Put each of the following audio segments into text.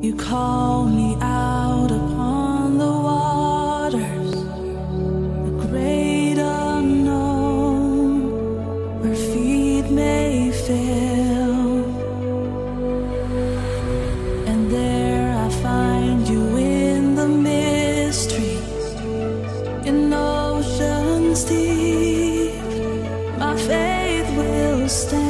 You call me out upon the waters, the great unknown, where feet may fail. And there I find you in the mystery, in oceans deep. My faith will stand.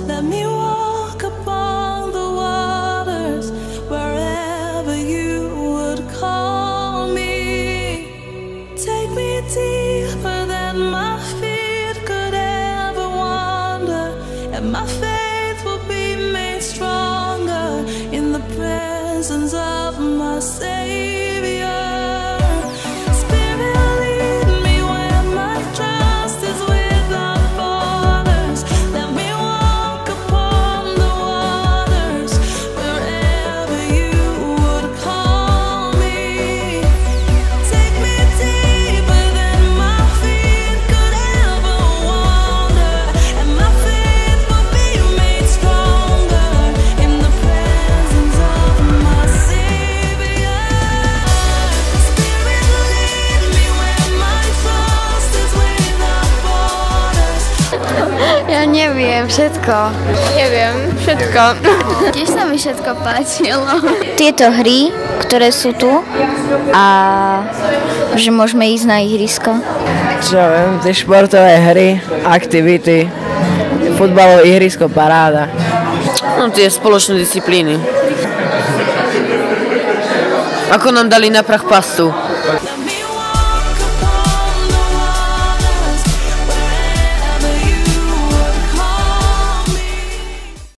Let me walk upon the waters, wherever you would call me. Take me deeper than my feet could ever wander, and my faith will be made stronger in the presence of my Savior. Ja neviem, všetko. Neviem, všetko. Tiež sa mi všetko páčilo. Tieto hry, ktoré sú tu a že môžeme ísť na ihrisko. Čo viem, tie športové hry, aktivity, futbalové ihrisko, paráda. No tie spoločné disciplíny. Ako nám dali na prach pastu.